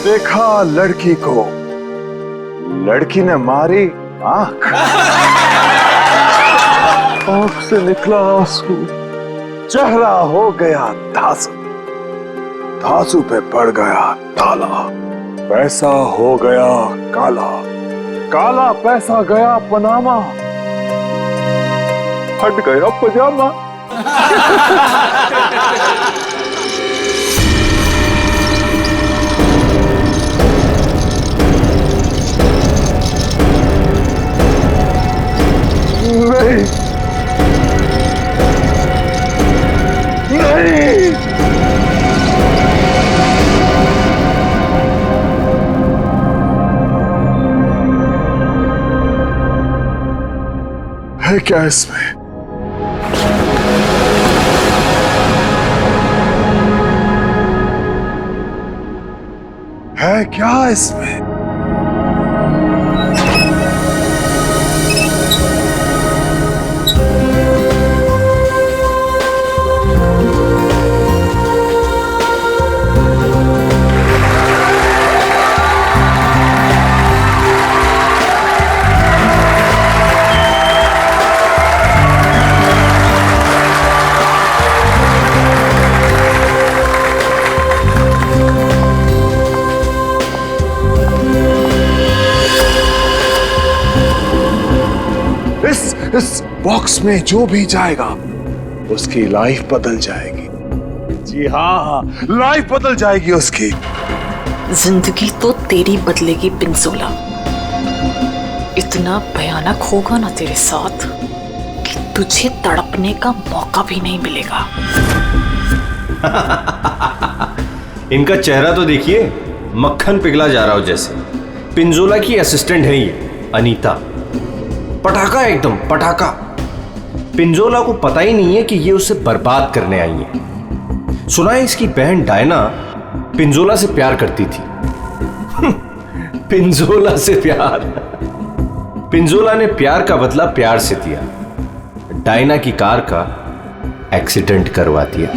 देखा लड़की को, लड़की ने मारी आंख, आंख से निकला आंसू, चेहरा हो गया धांसू, धांसू पे पड़ गया ताला, पैसा हो गया काला, काला पैसा गया पनामा, फट गया पजामा। नहीं, नहीं, है क्या इसमें? है क्या इसमें? इस बॉक्स में जो भी जाएगा उसकी लाइफ बदल जाएगी। जी हाँ, लाइफ बदल जाएगी उसकी। जिंदगी तो तेरी बदलेगी पिंजोला। इतना भयानक होगा ना तेरे साथ कि तुझे तड़पने का मौका भी नहीं मिलेगा। इनका चेहरा तो देखिए, मक्खन पिघला जा रहा हो जैसे। पिंजोला की असिस्टेंट है ये अनीता, पटाखा एकदम पटाखा। पिंजोला को पता ही नहीं है कि ये उसे बर्बाद करने आई है। सुना है इसकी बहन डायना पिंजोला से प्यार करती थी। पिंजोला से प्यार। पिंजोला ने प्यार का बदला प्यार से दिया, डायना की कार का एक्सीडेंट करवा दिया।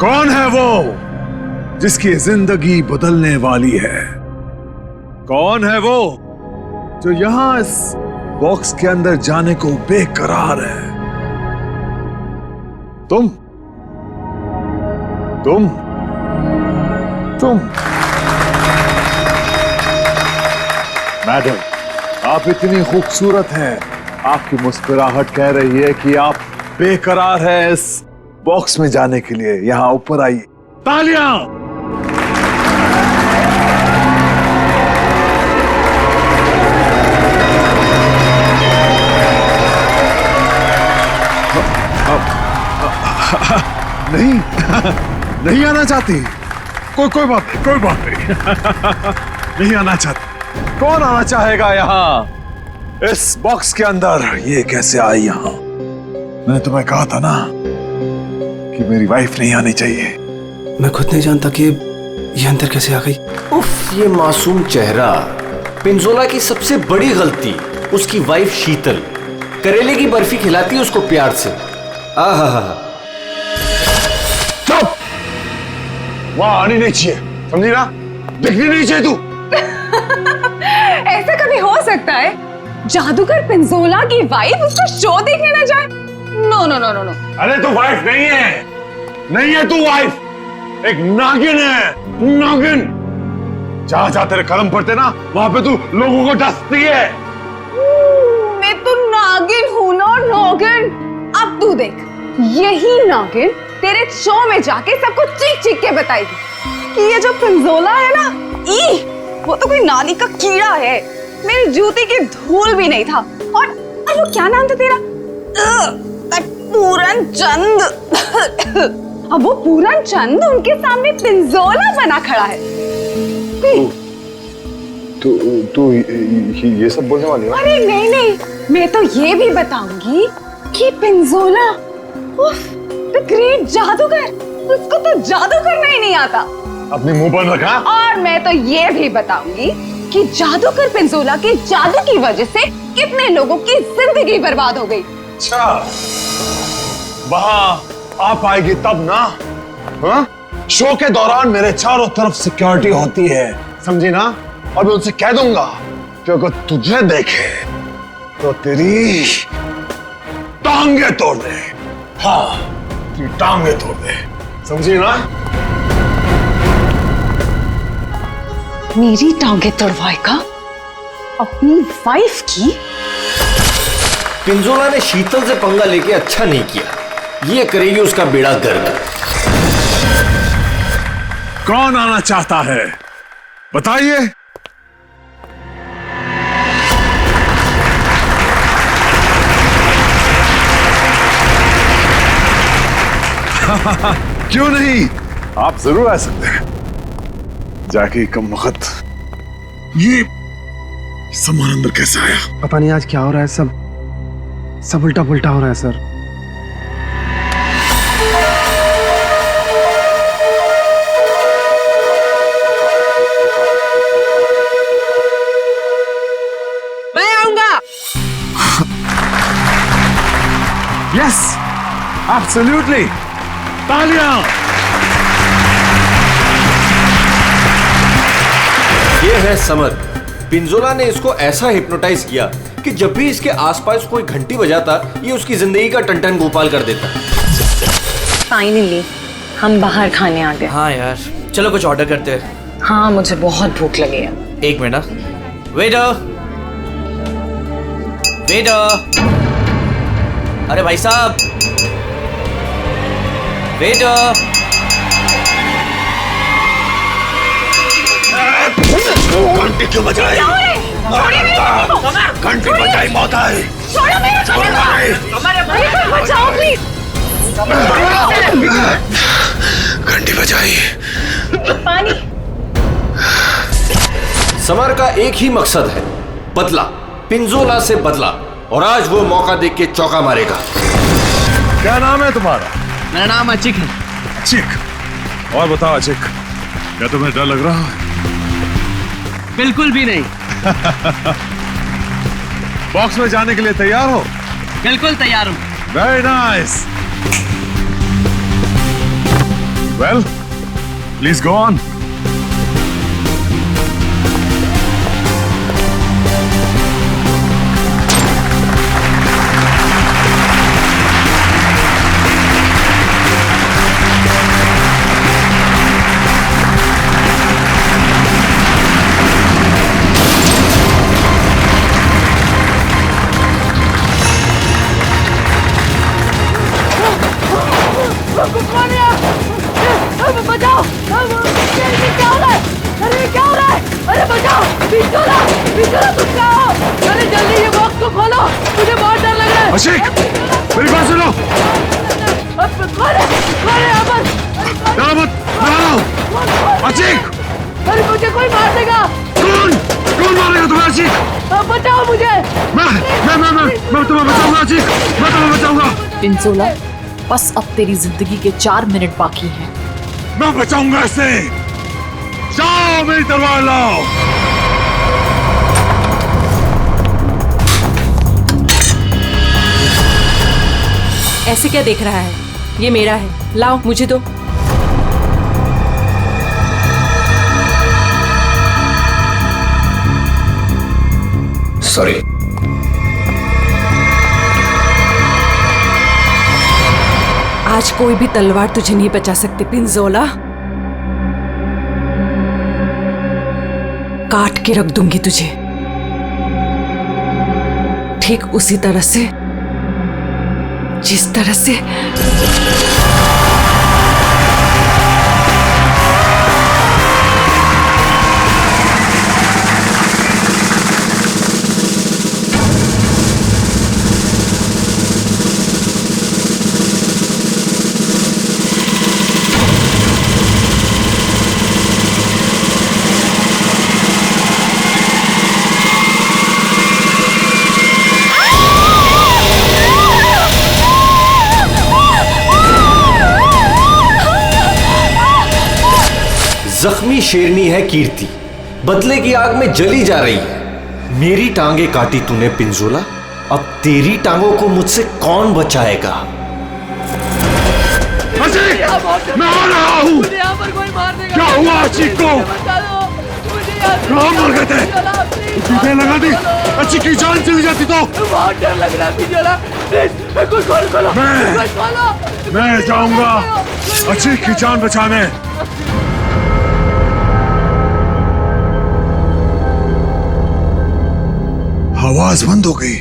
कौन है वो जिसकी जिंदगी बदलने वाली है? कौन है वो जो यहां इस बॉक्स के अंदर जाने को बेकरार है? तुम तुम तुम मैडम, आप इतनी खूबसूरत हैं, आपकी मुस्कुराहट कह रही है कि आप बेकरार हैं इस बॉक्स में जाने के लिए। यहां ऊपर आइए। तालियां! नहीं, नहीं आना चाहती। कोई बात नहीं। नहीं आना चाहती। कौन आना चाहेगा यहां इस बॉक्स के अंदर? ये कैसे आई यहां? मैंने तुम्हें कहा था ना कि मेरी वाइफ नहीं आनी चाहिए। मैं खुद नहीं जानता कि ये अंदर कैसे आ गई। उफ, ये मासूम चेहरा। पिंजोला की सबसे बड़ी गलती उसकी वाइफ शीतल करेले की बर्फी खिलाती है उसको प्यार से। आहा, चुप! वहां आनी नहीं चाहिए, समझी ना? दिखनी नहीं चाहिए तू। ऐसा कभी हो सकता है जादूगर पिंजोला की वाइफ उसका शो देखने ना जाए? No no no no no. अरे तू वाइफ नहीं है, नहीं है तू वाइफ, एक नागिन है, नागिन। जहां जहां तेरे कदम पड़ते ना वहां पे तू लोगों को डसती है। मैं तो नागिन हूं ना, नागिन। अब तू देख, यही नागिन तेरे शो में जाके सबको चीख चीख के बताएगी कि ये जो पिंजोला है ना, वो तो कोई नाली का कीड़ा है, मेरी जूती की धूल भी नहीं था। और वो क्या नाम था तेरा? पूरन चंद। अब वो पूरन चंद उनके सामने पिंजोला बना खड़ा है। तू ये सब बोलने वाली है? अरे नहीं नहीं, मैं तो ये भी बताऊंगी कि पिंजोला द ग्रेट जादूगर, उसको तो जादू करना ही नहीं आता। अपने मुंह बंद रखा। और मैं तो ये भी बताऊंगी कि जादूगर पिंजोला के जादू की वजह से कितने लोगों की जिंदगी बर्बाद हो गई। अच्छा, वहां आप आएगी तब ना। हाँ? शो के दौरान मेरे चारों तरफ सिक्योरिटी होती है, समझी ना? और मैं उनसे कह दूंगा कि अगर तुझे देखे तो तेरी टांगे तोड़ दे। हाँ, तेरी टांगे तोड़ दे, समझी ना? मेरी टांगे तोड़वाएगा अपनी वाइफ की? पिंजोला ने शीतल से पंगा लेके अच्छा नहीं किया, ये करेगी उसका बेड़ा गर्क। कौन आना चाहता है बताइए। क्यों नहीं, आप जरूर आ सकते हैं। जाके कम वक्त ये सामान अंदर कैसे आया? पता नहीं आज क्या हो रहा है, सब उल्टा पुल्टा हो रहा है सर। मैं आऊंगा। यस, एब्सोल्युटली, तालियां। ये है समर। पिंजोला ने इसको ऐसा हिप्नोटाइज किया कि जब भी इसके आसपास कोई घंटी बजाता, ये उसकी जिंदगी का टन-टन गोपाल कर देता। फाइनली हम बाहर खाने आ गए। हाँ यार, चलो कुछ ऑर्डर करते हैं। हाँ, मुझे बहुत भूख लगी है। एक मिनट। वेटर, वेटर, अरे भाई साहब, वेटर। घंटी क्यों बजाई? घंटी बजाई मौत आई। बचाओ प्लीज। घंटी बजाई। पानी। समर का एक ही मकसद है, बदला, पिंजोला से बदला, और आज वो मौका देख के चौका मारेगा। क्या नाम है तुम्हारा? मेरा नाम अचिक है। अचिक। और बताओ अचिक, क्या तुम्हें डर लग रहा है? बिल्कुल भी नहीं। बॉक्स में जाने के लिए तैयार हो? बिल्कुल तैयार हूँ। Very nice. Well, please go on. बचाओ! ये क्या हो रहा है? अरे क्या हो रहा है? अरे बचाओ! पिंजोला! पिंजोला तुम कहाँ हो? अरे जल्दी ये बॉक्स को खोलो! मुझे बहुत डर लग रहा है। अशिक, मेरी बात सुनो। खोले! खोले यहाँ पर! डरो मत, अशिक! अरे मुझे कोई मार देगा! कौन मारेगा तुम्हें अशिक? बचाओ मुझे! मैं तुम्हें बचाऊंगा अशिक, मैं तुम्हें बचाऊंगा। पिंजोला, बस अब तेरी जिंदगी के 4 मिनट बाकी हैं। मैं बचाऊंगा इसे। जाओ मेरी तलवार लाओ। ऐसे क्या देख रहा है? ये मेरा है, लाओ मुझे दो। सॉरी। आज कोई भी तलवार तुझे नहीं बचा सकती पिंजोला। काट के रख दूंगी तुझे, ठीक उसी तरह से जिस तरह से जख्मी शेरनी है कीर्ति, बदले की आग में जली जा रही है। मेरी टांगे काटी तूने पिंजोला, अब तेरी टांगों को मुझसे कौन बचाएगा? अजीक, मैं आ रहा हूँ। मुझे यहाँ पर कोई मार देगा। क्या हुआ अजीक को? बता दो, मुझे यहाँ से कहाँ मर गए थे? पिंजोला, प्लीज। तुझे लगा दी अजीक की जान चली जाती तो? बहुत डर लग रहा है पिंजोला, प्लीज कुछ खोलो। मैं- कुछ खोलो। मैं जाऊंगा अजीक की जान बचाने। आवाज बंद हो गई।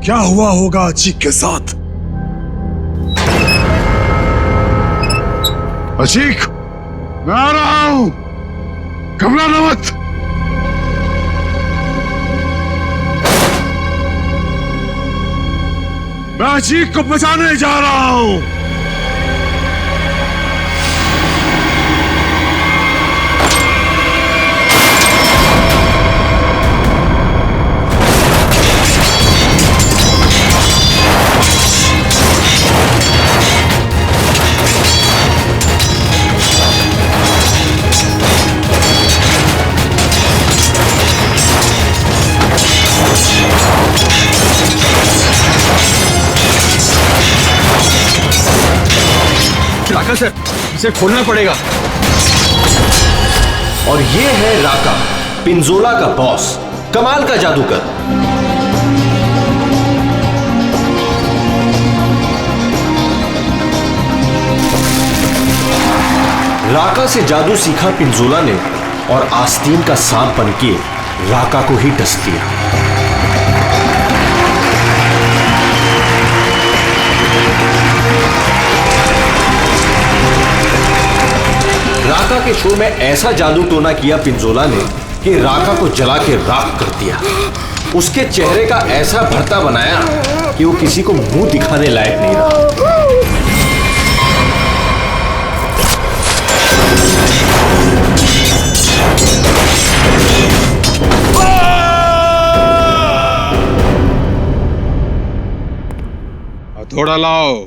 क्या हुआ होगा अजीक के साथ? अजीक, मैं आ रहा हूं, घबराना मत। मैं अजीक को बचाने जा रहा हूं। राका सर, इसे खोलना पड़ेगा। और ये है राका, पिंजोला का बॉस, कमाल का जादूगर। राका से जादू सीखा पिंजोला ने और आस्तीन का सांप बनके राका को ही डस दिया। राका के शो में ऐसा जादू टोना किया पिंजोला ने कि राका को जला के राख कर दिया। उसके चेहरे का ऐसा भरता बनाया कि वो किसी को मुंह दिखाने लायक नहीं रहा। हथौड़ा लाओ।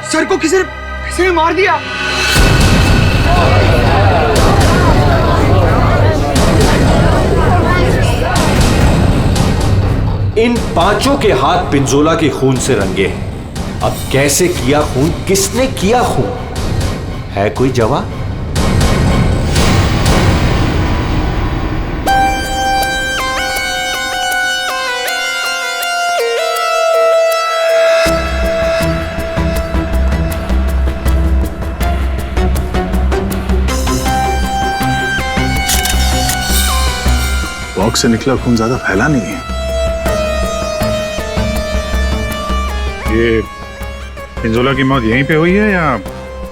सर को किसी ने मार दिया। इन पांचों के हाथ पिंजोला के खून से रंगे हैं। अब कैसे किया खून, किसने किया खून, है कोई जवाब? बॉक्स से निकला खून ज्यादा फैला नहीं है। ये पिंजोला की मौत यहीं पे हुई है या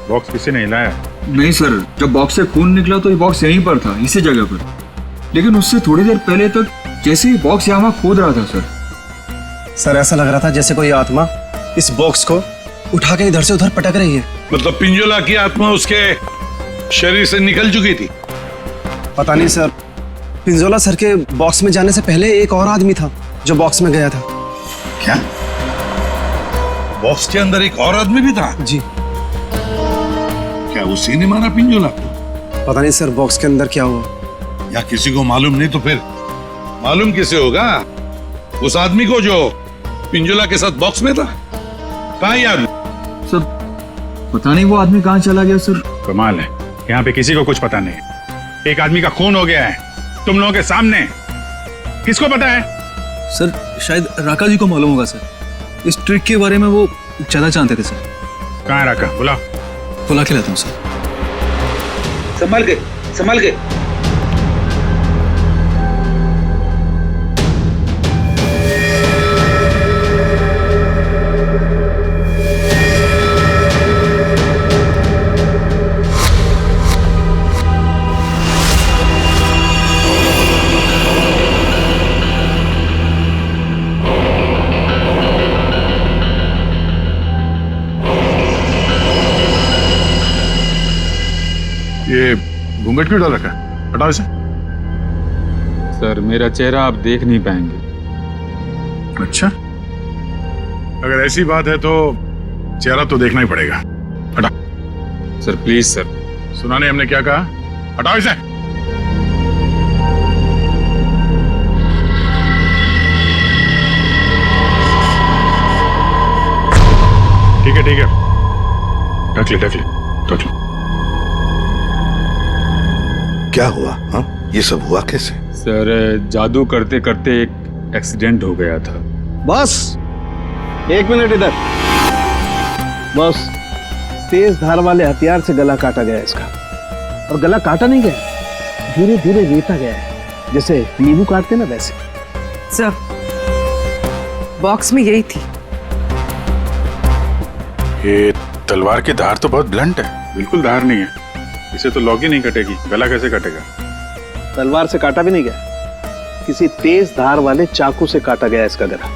बॉक्स किसी ने हिलाया? नहीं सर, जब बॉक्स से खून निकला तो ये बॉक्स यहीं पर था, इसी जगह पर। लेकिन उससे थोड़ी देर पहले तक जैसे ही बॉक्स यहाँ खोद रहा था सर ऐसा लग रहा था जैसे कोई आत्मा इस बॉक्स को उठा के इधर से उधर पटक रही है। मतलब पिंजोला की आत्मा उसके शरीर से निकल चुकी थी? पता नहीं सर, पिंजोला सर के बॉक्स में जाने से पहले एक और आदमी था जो बॉक्स में गया था। क्या बॉक्स के अंदर एक और आदमी भी था? जी। क्या उसी ने मारा पिंजोला को? पता नहीं सर बॉक्स के अंदर क्या हुआ। या किसी को मालूम नहीं तो फिर मालूम किसे होगा? उस आदमी को जो पिंजोला के साथ बॉक्स में था। कहाँ ये आदमी? सर पता नहीं वो आदमी कहाँ चला गया सर। कमाल है, यहाँ पे किसी को कुछ पता नहीं। एक आदमी का खून हो गया है तुम लोगों के सामने, किसको पता है? सर शायद राका जी को मालूम होगा सर, इस ट्रिक के बारे में वो ज्यादा जानते थे सर। कहाँ है राका? बुला के लाता हूँ सर। संभल के, संभल के। घूंघट क्यों डाल रखा है? हटाओ इसे। सर मेरा चेहरा आप देख नहीं पाएंगे। अच्छा, अगर ऐसी बात है तो चेहरा तो देखना ही पड़ेगा। हटा। Sir please sir. सुना नहीं हमने क्या कहा? हटाओ इसे। ठीक है ठीक है, ढक ले ढक ले ढक ले। क्या हुआ? हाँ, ये सब हुआ कैसे? सर जादू करते करते एक एक्सीडेंट हो गया था। बॉस, 1 मिनट इधर। बॉस, तेज धार वाले हथियार से गला काटा गया इसका, और गला काटा नहीं गया, धीरे धीरे रेता गया है, जैसे नींबू काटते ना वैसे। सर, बॉक्स में यही थी। ये तलवार की धार तो बहुत ब्लंट है। बिल्कुल धार नहीं है, इसे तो लॉक ही नहीं कटेगी। गला कैसे कटेगा? तलवार से काटा भी नहीं गया, किसी तेज धार वाले चाकू से काटा गया इसका गला।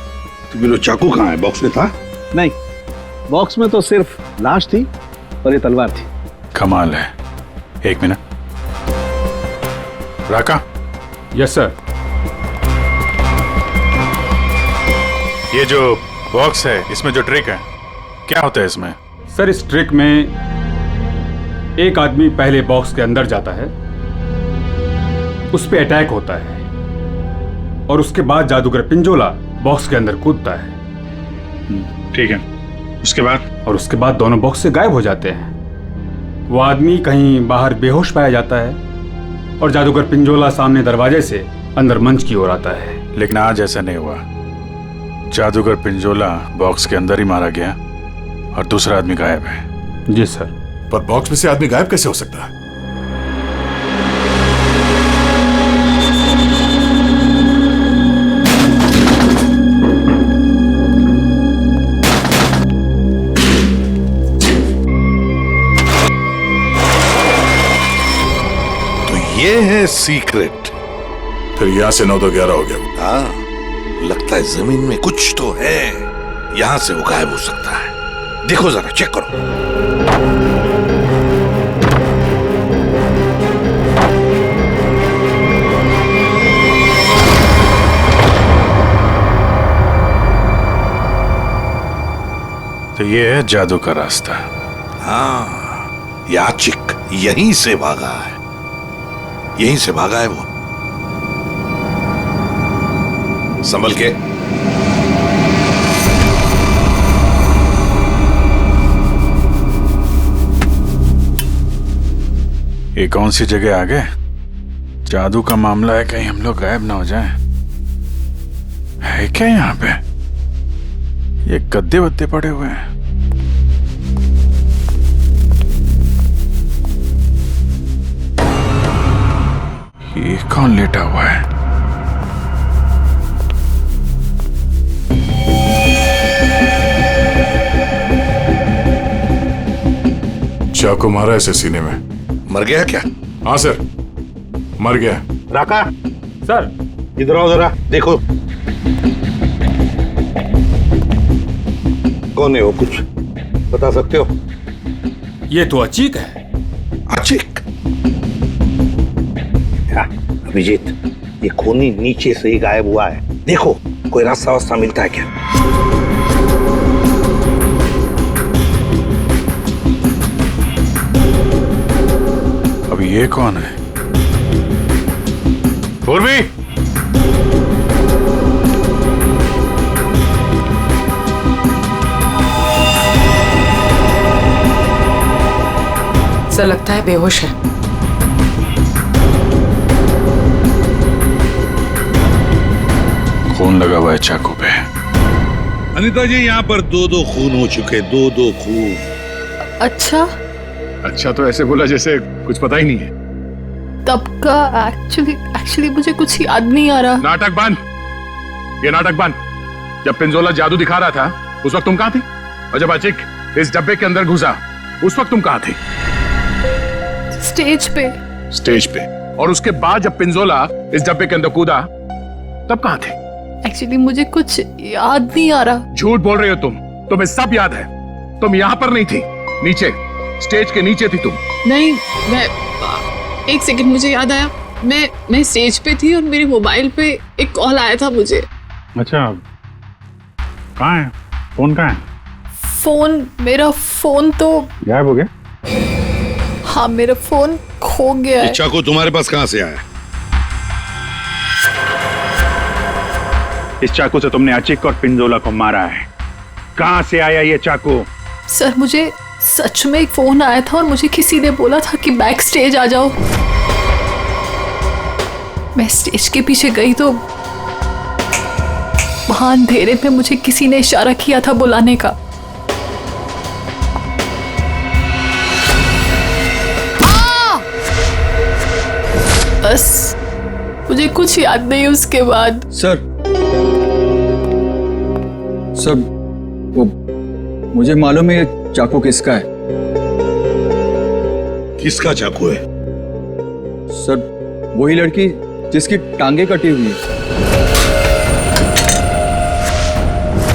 तो बिलो चाकू कहाँ है? बॉक्स में था? नहीं, बॉक्स में तो सिर्फ लाश थी और ये तलवार थी। कमाल है। 1 मिनट। राका। Yes sir. ये जो बॉक्स है, इसमें जो ट्रिक है, क्या होता है इसमें? सर इस ट्रिक में एक आदमी पहले बॉक्स के अंदर जाता है, उस पे अटैक होता है, और उसके बाद जादूगर पिंजोला बॉक्स के अंदर कूदता है। ठीक है, उसके बाद? और उसके बाद दोनों बॉक्स से गायब हो जाते हैं। वो आदमी कहीं बाहर बेहोश पाया जाता है, और जादूगर पिंजोला सामने दरवाजे से अंदर मंच की ओर आता है। लेकिन आज ऐसा नहीं हुआ। जादूगर पिंजोला बॉक्स के अंदर ही मारा गया और दूसरा आदमी गायब है। जी सर। पर बॉक्स में से आदमी गायब कैसे हो सकता है? तो ये है सीक्रेट। फिर यहाँ से 9 तो 11 हो गया। हाँ, लगता है जमीन में कुछ तो है, यहां से वो गायब हो सकता है। देखो जरा, चेक करो। तो ये है जादू का रास्ता। हाँ, याचिक यहीं से भागा है, यहीं से भागा है वो। संभल के। ये कौन सी जगह आ गए? जादू का मामला है, कहीं हम लोग गायब ना हो जाएं। है क्या यहाँ पे? ये गद्दे वद्दे पड़े हुए हैं। ये कौन लेटा हुआ है? चाकू मारा ऐसे सीने में। मर गया क्या? हाँ सर, मर गया। राका, सर इधर आओ जरा, देखो कौन है वो, कुछ बता सकते हो? ये तो अचीक है। अचीक? अभिजीत, ये खूनी नीचे से ही गायब हुआ है, देखो कोई रास्ता वास्ता मिलता है क्या? अब ये कौन है? पूर्वी, ऐसा लगता है बेहोश है। खून लगा हुआ है चाकू पे। अनीता जी, यहाँ पर 2-2 खून हो चुके, 2-2 खून। अच्छा, अच्छा तो ऐसे बोला जैसे कुछ पता ही नहीं है। तब का एक्चुअली मुझे कुछ याद नहीं आ रहा। नाटक बंद, ये नाटक बंद। जब पिंजोला जादू दिखा रहा था उस वक्त तुम कहाँ थी? और जब अचिक इस डब्बे के अंदर घुसा उस वक्त तुम कहाँ थी? स्टेज पे। स्टेज पे। और उसके बाद जब पिंजोला इस डब्बे के अंदर कूदा तब कहाँ थे? एक्चुअली मुझे कुछ याद नहीं आ रहा। झूठ बोल रही हो तुम, तुम्हें सब याद है। तुम यहाँ पर नहीं थी, नीचे स्टेज के नीचे थी तुम। नहीं, मैं एक सेकंड, मुझे याद आया, मैं स्टेज पे थी और मेरे मोबाइल पे एक कॉल आया था मुझे। अच्छा, कहाँ है फोन? कहाँ है मेरा फोन तो गायब हो गया? हाँ, मेरा फोन खो गया है। चाकू तुम्हारे पास कहाँ से आया? इस चाकू से तुमने अचिक और पिंजोला को मारा है। कहाँ से आया ये चाकू? सर, मुझे सच में एक फोन आया था और मुझे किसी ने बोला था कि बैक स्टेज आ जाओ। मैं स्टेज के पीछे गई तो वहां अंधेरे में मुझे किसी ने इशारा किया था बुलाने का। बस मुझे कुछ याद नहीं उसके बाद। सर वो मुझे मालूम है ये चाकू किसका है। किसका चाकू है? सर वही लड़की जिसकी टांगे कटी हुई है।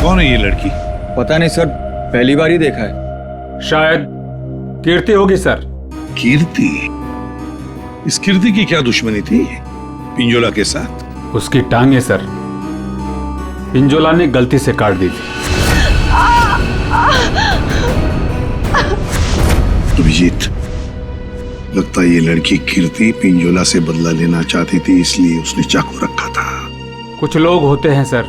कौन है ये लड़की? पता नहीं सर, पहली बार ही देखा है। शायद कीर्ति होगी सर। कीर्ति? इस कीर्ति की क्या दुश्मनी थी पिंजोला के साथ? उसकी टांगे सर पिंजोला ने गलती से काट दी थी। अभिजीत, लगता है ये लड़की कीर्ति पिंजोला से बदला लेना चाहती थी, इसलिए उसने चाकू रखा था। कुछ लोग होते हैं सर,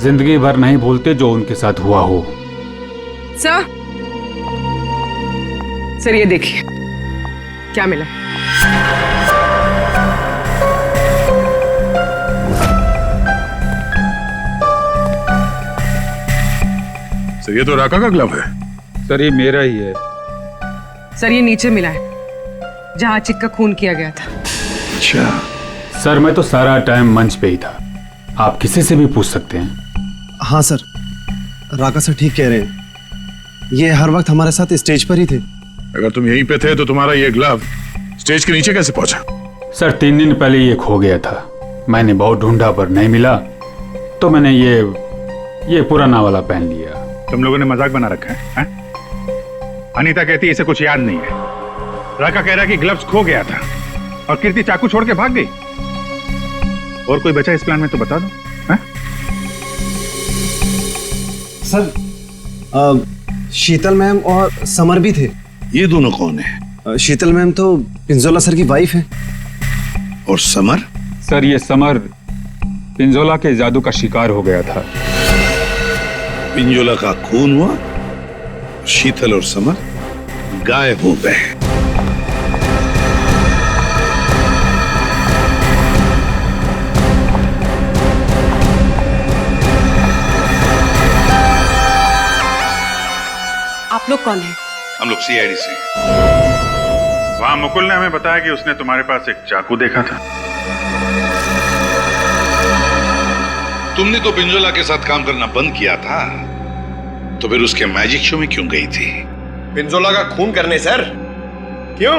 जिंदगी भर नहीं भूलते जो उनके साथ हुआ हो। सर ये देखिए क्या मिला। सर ये तो राका का ग्लव है। सर ये मेरा ही है। सर ये नीचे मिला है जहां चिक का खून किया गया था। अच्छा सर, मैं तो सारा टाइम मंच पे ही था, आप किसी से भी पूछ सकते हैं। हाँ सर, राका सर ठीक कह रहे हैं, ये हर वक्त हमारे साथ स्टेज पर ही थे। अगर तुम यहीं पे थे तो तुम्हारा ये ग्लव स्टेज के नीचे कैसे पहुंचा? सर 3 दिन पहले ये खो गया था, मैंने बहुत ढूंढा पर नहीं मिला, तो मैंने ये पुराना वाला पहन लिया। तुम लोगों ने मजाक बना रखा है? अनीता कहती है इसे कुछ याद नहीं है, राका कह रहा है कि ग्लव्स खो गया था और कीर्ति चाकू छोड़ के भाग गई। और कोई बचा इस प्लान में तो बता दो। सर शीतल मैम और समर भी थे। ये दोनों कौन है? शीतल मैम तो पिंजोला सर की वाइफ है। और समर? सर ये समर पिंजोला के जादू का शिकार हो गया था। पिंजोला का खून हुआ, शीतल और समर गायब हो गए। आप लोग कौन हैं? हम लोग सीआईडी से। वहां मुकुल ने हमें बताया कि उसने तुम्हारे पास एक चाकू देखा था। तुमने तो पिंजोला के साथ काम करना बंद किया था, तो फिर उसके मैजिक शो में क्यों गई थी? पिंजोला का खून करने सर। क्यों?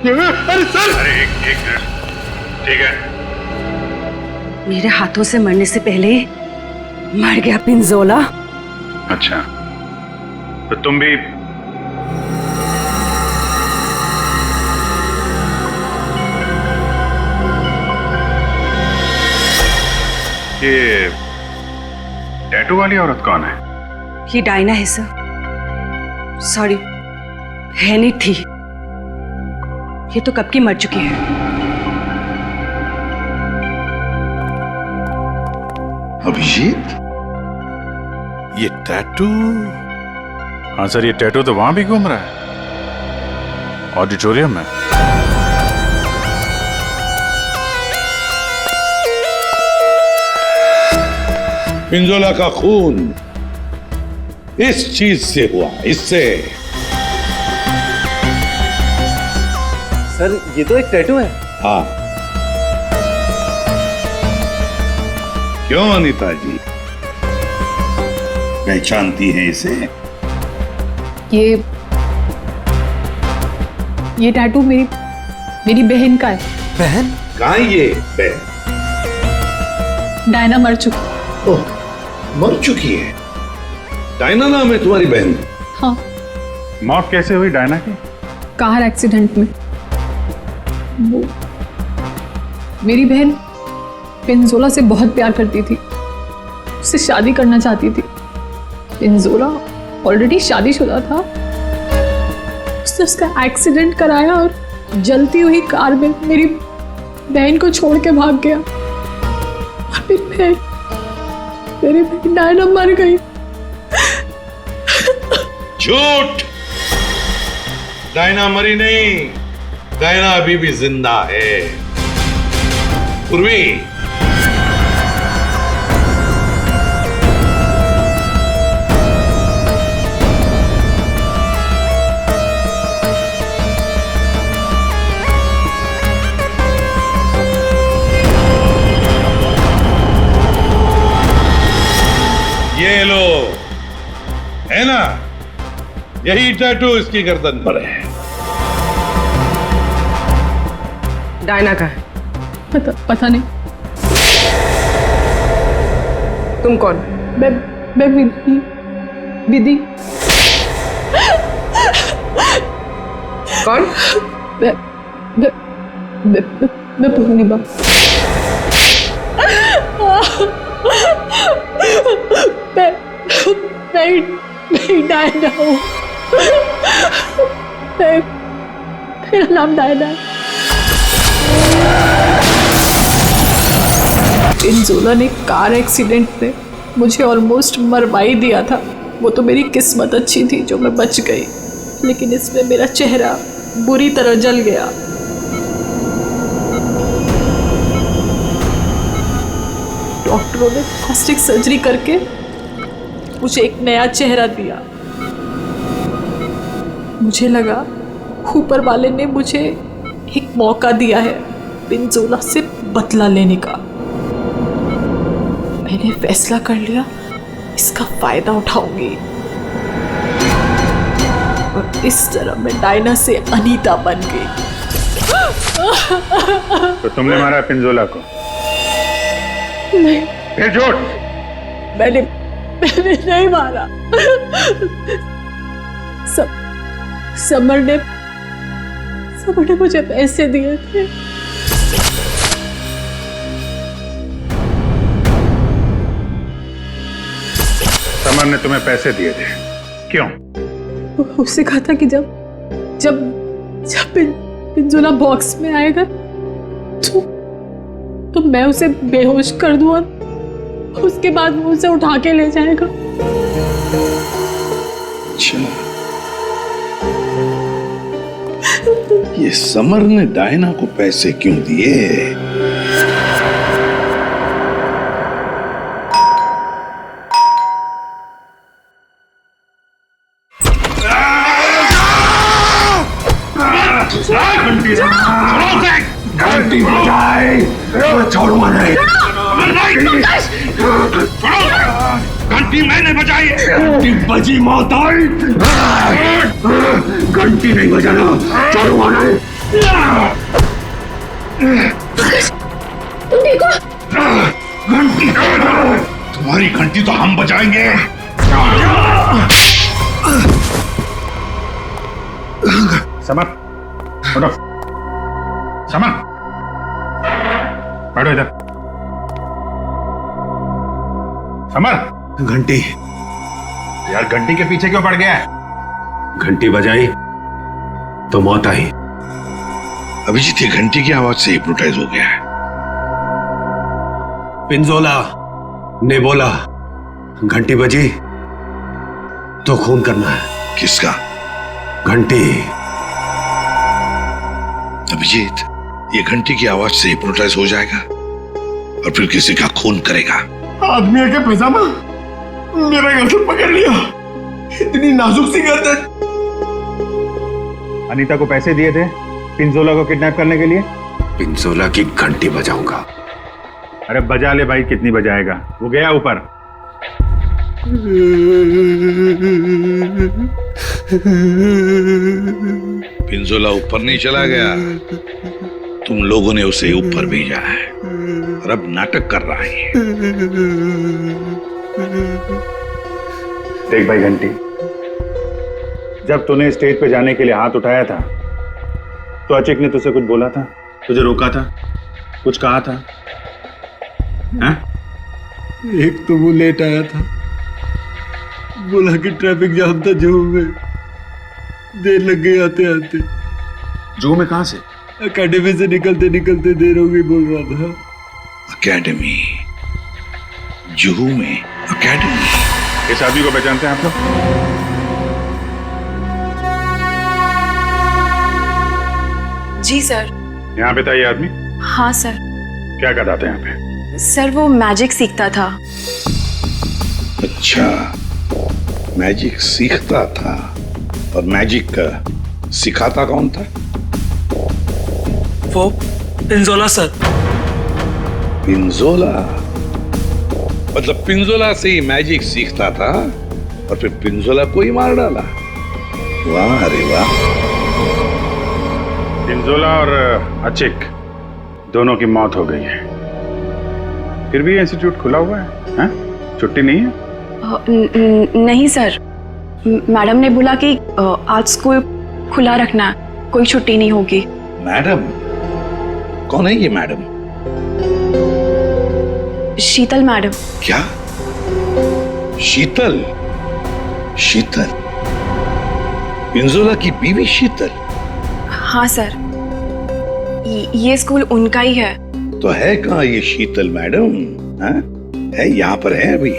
अरे सर! अरे एक मिनट, ठीक है। मेरे हाथों से मरने से पहले मर गया पिंजोला। अच्छा, तो तुम भी ये टैटू वाली औरत कौन है? ये डायना है सर। सॉरी, है नहीं थी, ये तो कब की मर चुकी है। अभिजीत, ये टैटू? हाँ सर, ये टैटू तो वहां भी घूम रहा है, ऑडिटोरियम में। पिंजोला का खून इस चीज से हुआ, इससे। सर ये तो एक टैटू है। हाँ, क्यों अनीता जी, पहचानती हैं इसे? ये टैटू मेरी बहन का है। बहन? कहाँ ये बहन? डायना मर चुकी। ओह, मर चुकी है? डायना नाम है तुम्हारी बहन? हाँ। मौत कैसे हुई डायना की? कार एक्सीडेंट में। वो मेरी बहन पिंजोला से बहुत प्यार करती थी, उससे शादी करना चाहती थी। पिंजोला ऑलरेडी शादीशुदा था। उसने उसका एक्सीडेंट कराया और जलती हुई कार में मेरी बहन को छोड़ के भाग गया। और मेरी बहन डायना मर गई। झूठ! डायना मरी नहीं, डायना अभी भी जिंदा है। पूर्वी, ये लो, है ना, यही टैटू इसकी गर्दन पर है। डायना का है? पता नहीं। तुम कौन? मैं विधि। कौन? मैं पूर्णिमा। मैं डायना हूँ। मेरा नाम डायना है। पिंजोला ने कार एक्सीडेंट में मुझे ऑलमोस्ट मरवा ही दिया था। वो तो मेरी किस्मत अच्छी थी जो मैं बच गई, लेकिन इसमें मेरा चेहरा बुरी तरह जल गया। डॉक्टरों ने प्लास्टिक सर्जरी करके मुझे एक नया चेहरा दिया। मुझे लगा ऊपर वाले ने मुझे एक मौका दिया है पिंजोला से बदला लेने का। मैंने फैसला कर लिया, इसका फायदा उठाऊंगी और इस तरह मैं डायना से अनीता बन गई। तो तुमने मारा पिंजोला को? नहीं। फिर झूठ? मैंने नहीं मारा। समर ने मुझे पैसे दिए थे। समर ने तुम्हें पैसे दिए थे? क्यों? उससे कहा था कि जब पिंजोला बॉक्स में आएगा तो मैं उसे बेहोश कर दूं और उसके बाद वो उसे उठा के ले जाएगा। अच्छा, ये समर ने डायना को पैसे क्यों दिए? घंटी बजाए, छोड़ूंगा नहीं। घंटी मैंने बजाई, घंटी बजी मौत आई। घंटी नहीं बजाना, छोड़ूंगा नहीं। तुम देखो, घंटी तुम्हारी घंटी तो हम बजाएंगे। समर, उठो। समर, बैठो इधर। समर, घंटी यार घंटी के पीछे क्यों पड़ गया? घंटी बजाई तो मौत आई। अभिजीत ये घंटी की आवाज से हिप्नोटाइज हो गया है। पिंजोला ने बोला घंटी बजी तो खून करना है। किसका? घंटी। अभिजीत ये घंटी की आवाज से हिप्नोटाइज हो जाएगा और फिर किसी का खून करेगा। आदमी के पैजामा मेरा गर्दन पकड़ लिया, इतनी नाजुक सी गर्दन। अनीता को पैसे दिए थे पिंजोला को किडनैप करने के लिए? पिंजोला की घंटी बजाऊंगा। अरे बजा ले भाई, कितनी बजाएगा? वो गया ऊपर। पिंजोला ऊपर नहीं चला गया, तुम लोगों ने उसे ऊपर भेजा है और अब नाटक कर रहा है। देख भाई घंटी, जब तूने स्टेज पे जाने के लिए हाथ उठाया था तो अचिक ने तुझसे कुछ बोला था? तुझे रोका था, कुछ कहा था? हैं? एक तो वो लेट आया था, बोला कि ट्रैफिक जाम था जुहू में, देर लग गई आते आते। जुहू में कहां से? एकेडमी से निकलते निकलते देर हो गई बोल रहा था। एकेडमी? जुहू में एकेडमी? इस आदमी को पहचानते हैं आप लोग? जी सर। यहाँ पे था ये आदमी? हाँ सर। क्या करता था यहाँ पे? सर वो मैजिक सीखता था। अच्छा, मैजिक सीखता था। और मैजिक का सिखाता कौन था? वो पिंजोला सर। पिंजोला? मतलब पिंजोला से ही मैजिक सीखता था और फिर पिंजोला को ही मार डाला? वाह रे वाह। पिंजोला और अचिक दोनों की मौत हो गई है, फिर भी इंस्टीट्यूट खुला हुआ है, हैं? छुट्टी नहीं है? नहीं सर, मैडम ने बोला कि आज स्कूल खुला रखना, कोई छुट्टी नहीं होगी। मैडम? कौन है ये मैडम? शीतल मैडम। क्या? शीतल? शीतल? पिंजोला की बीवी शीतल? हाँ सर, ये स्कूल उनका ही है। तो है कहाँ ये शीतल मैडम? है यहाँ पर है अभी?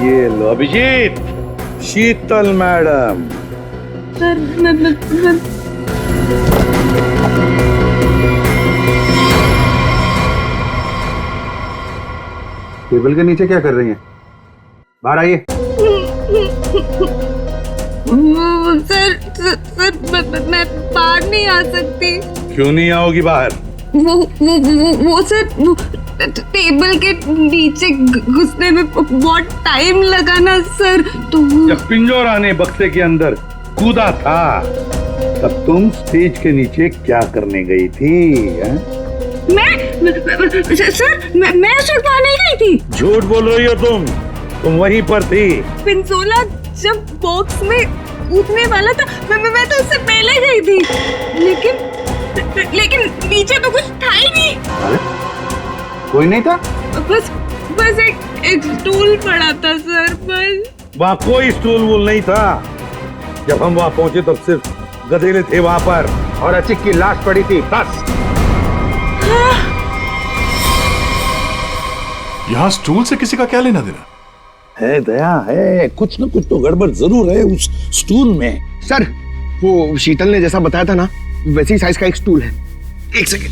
ये लो अभिजीत, शीतल मैडम। टेबल के नीचे क्या कर रही हैं? बाहर आइए। सर मैं बाहर नहीं आ सकती। क्यों नहीं आओगी बाहर? वो सर टेबल के नीचे घुसने में बहुत टाइम लगा ना सर, तो जब पिंजोरा ने बक्से के अंदर कूदा था तब तुम स्टेज के नीचे क्या करने गई थी? मैं छुड़वा नहीं गई थी। झूठ बोल रही हो तुम वहीं पर थी। पिंजोला जब बॉक्स में कूदने वाला था मैं तो उससे पहले गई थी, लेकिन नीचे तो कुछ था ही नहीं। अरे कोई नहीं था? बस एक स्टूल पड़ा था सर, बस। वहाँ कोई स्टूल वूल नहीं था। जब हम वहाँ पहुंचे तब सिर्फ गधेले थे वहाँ पर और अचिक की लाश पड़ी थी, बस। यहाँ स्टूल से किसी का क्या लेना देना? है दया, है कुछ न कुछ तो गड़बड़ जरूर है उस स्टूल में। सर, वो शीतल ने जैसा बताया था ना, वैसी साइज का एक स्टूल है। एक सेकेंड।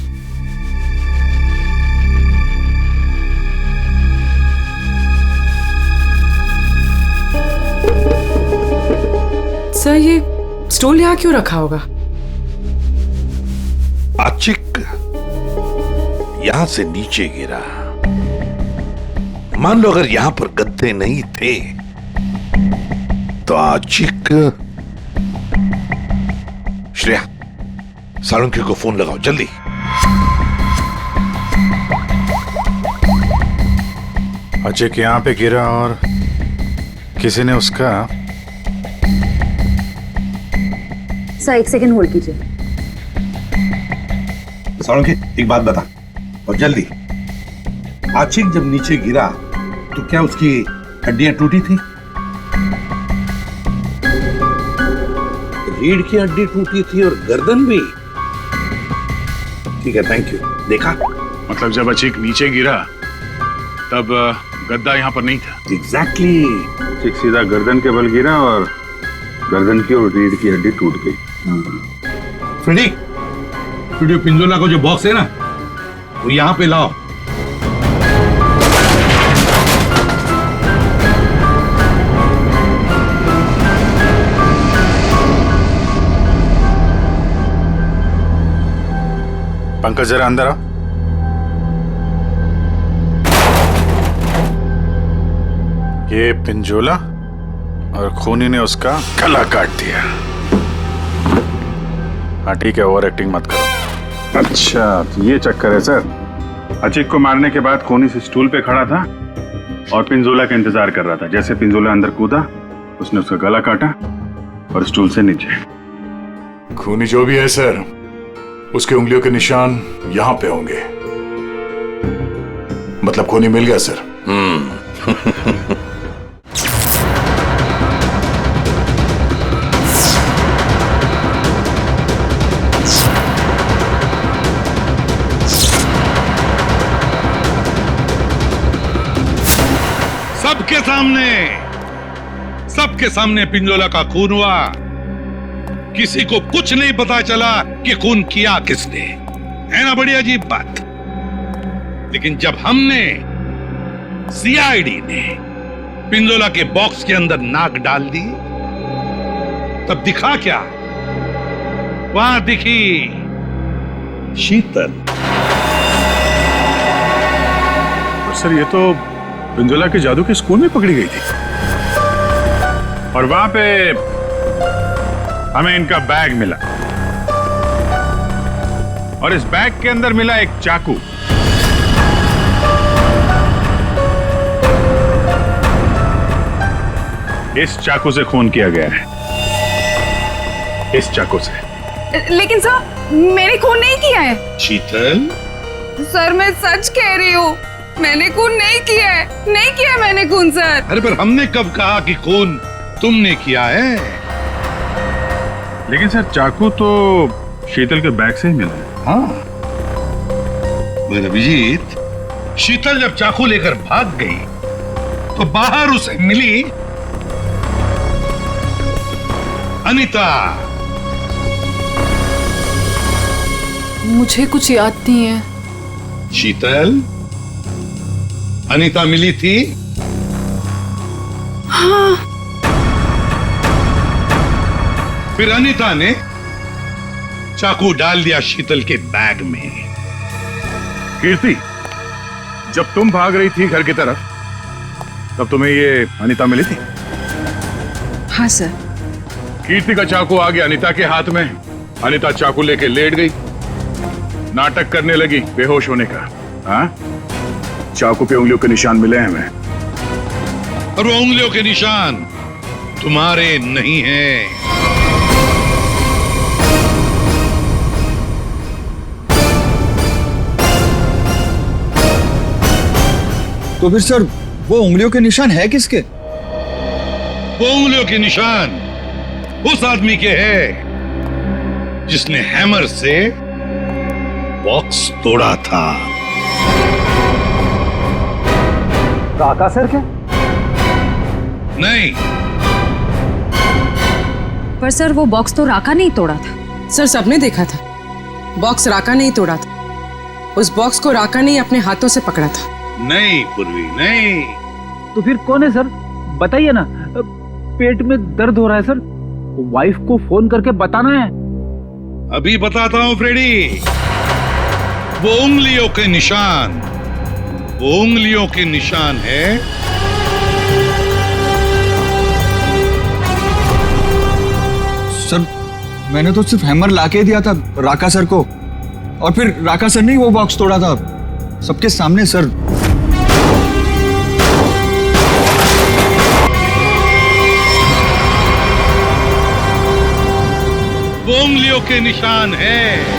सर, ये स्टूल यहाँ क्यों रखा होगा? अचिक यहां से नीचे गिरा। मान लो अगर यहां पर गद्दे नहीं थे तो अचिक। श्रेया, सालुंखे को फोन लगाओ जल्दी। अचिक यहाँ पे गिरा और किसी ने उसका। सर, एक सेकंड होल्ड कीजिए। सालुंखे, एक बात बता और जल्दी। अचिक जब नीचे गिरा तो क्या उसकी हड्डियां टूटी थी? रीढ़ की हड्डी टूटी थी और गर्दन भी। ठीक है, थैंक यू। देखा? मतलब जब अचिक नीचे गिरा तब गद्दा यहाँ पर नहीं था। एग्जैक्टली। अचिक सीधा गर्दन के बल गिरा और गर्दन की और रीढ़ की हड्डी टूट गई। फ्रेडी, पिंजोला को जो बॉक्स है ना, वो यहाँ पे लाओ। पंकज, जरा अंदर आओ। ये पिंजोला और खूनी ने उसका गला काट दिया। हाँ ठीक है, ओवर एक्टिंग मत करो। अच्छा तो ये चक्कर है सर। अचिक को मारने के बाद खूनी से स्टूल पे खड़ा था और पिंजोला का इंतजार कर रहा था। जैसे पिंजोला अंदर कूदा, उसने उसका गला काटा और स्टूल से नीचे। खूनी जो भी है सर, उसके उंगलियों के निशान यहां पे होंगे। मतलब खूनी मिल गया सर। सबके सामने पिंजोला का खून हुआ। किसी को कुछ नहीं पता चला कि खून किया किसने। है ना बड़ी अजीब बात। लेकिन जब हमने सीआईडी ने पिंजोला के बॉक्स के अंदर नाक डाल दी, तब दिखा क्या? वहां दिखी शीतल। सर ये तो पिंजोला के जादू के स्कूल में पकड़ी गई थी और वहां पे हमें इनका बैग मिला और इस बैग के अंदर मिला एक चाकू। इस चाकू से खून किया गया है, इस चाकू से। लेकिन सर मैंने खून नहीं किया है। शीतल, सर मैं सच कह रही हूँ, मैंने खून नहीं किया है, नहीं किया मैंने खून सर। अरे पर हमने कब कहा कि खून तुमने किया है? लेकिन सर चाकू तो शीतल के बैग से ही मिला है। हाँ मगर अभिजीत, शीतल जब चाकू लेकर भाग गई तो बाहर उसे मिली अनीता। मुझे कुछ याद नहीं है। शीतल, अनीता मिली थी? हाँ। फिर अनीता ने चाकू डाल दिया शीतल के बैग में। कीर्ति, जब तुम भाग रही थी घर की तरफ, तब तुम्हें ये अनीता मिली थी? हाँ सर। कीर्ति का चाकू आ गया अनीता के हाथ में। अनीता चाकू लेके लेट गई, नाटक करने लगी बेहोश होने का। हाँ, चाकू पे उंगलियों के निशान मिले हैं हमें। और वो उंगलियों के निशान तुम्हारे नहीं हैं। तो फिर सर वो उंगलियों के निशान है किसके? वो उंगलियों के निशान उस आदमी के हैं जिसने हैमर से बॉक्स तोड़ा था। राका सर क्या? नहीं। पर सर वो बॉक्स तो राका नहीं तोड़ा था। सर सबने देखा था, बॉक्स राका नहीं तोड़ा था। उस बॉक्स को राका ने अपने हाथों से पकड़ा था। नहीं पूर्वी, नहीं। तो फिर कौन है सर? बताइए ना। पेट में दर्द हो रहा है सर, वाइफ को फोन करके बताना है। अभी बताता हूं फ्रेडी। वो उंगलियों के निशान, वो उंगलियों के निशान है सर। मैंने तो सिर्फ हैमर लाके दिया था राका सर को, और फिर राका सर ने वो बॉक्स तोड़ा था सबके सामने सर। वो उंगलियों के निशान है।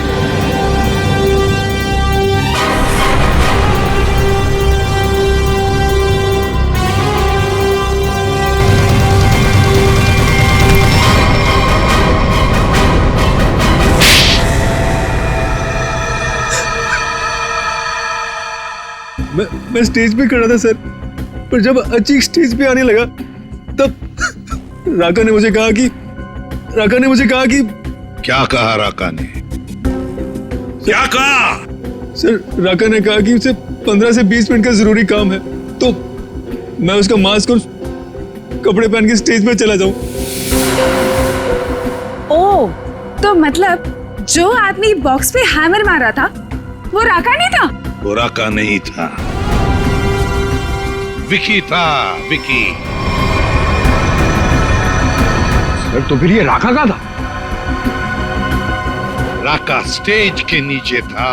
मैं स्टेज पे खड़ा था सर, पर जब अचीक स्टेज पे आने लगा तब राका ने मुझे कहा कि क्या कहा राका ने? क्या कहा? सर राका ने कहा कि उसे 15 से 20 मिनट का जरूरी काम है, तो मैं उसका मास्क और कपड़े पहन के स्टेज पे चला जाऊं। ओह, तो मतलब जो आदमी बॉक्स पे हैमर मारा था वो राका नहीं था? वो राका नहीं था, विकी था, विकी। सर तो फिर ये राका का था? राका स्टेज के नीचे था,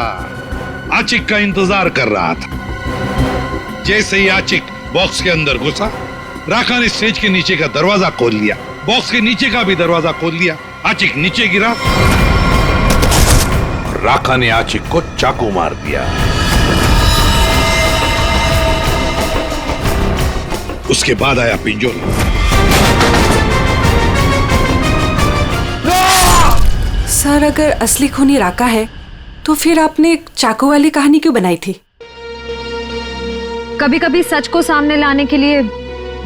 आचिक का इंतजार कर रहा था। जैसे ही आचिक बॉक्स के अंदर घुसा, राका ने स्टेज के नीचे का दरवाजा खोल लिया, बॉक्स के नीचे का भी दरवाजा खोल लिया। आचिक नीचे गिरा और राका ने आचिक को चाकू मार दिया। उसके बाद आया पिंजोला। सर, अगर असली खूनी राका है तो फिर आपने एक चाकू वाली कहानी क्यों बनाई थी? कभी कभी सच को सामने लाने के लिए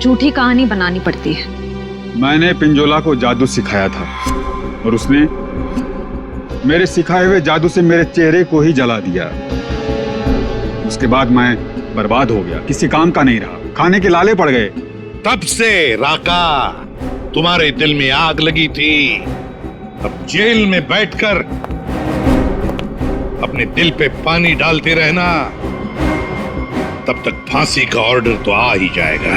झूठी कहानी बनानी पड़ती है। मैंने पिंजोला को जादू सिखाया था और उसने मेरे सिखाए हुए जादू से मेरे चेहरे को ही जला दिया। उसके बाद मैं बर्बाद हो गया, किसी काम का नहीं रहा, खाने के लाले पड़ गए। तब से राका तुम्हारे दिल में आग लगी थी। अब जेल में बैठकर अपने दिल पे पानी डालते रहना, तब तक फांसी का ऑर्डर तो आ ही जाएगा।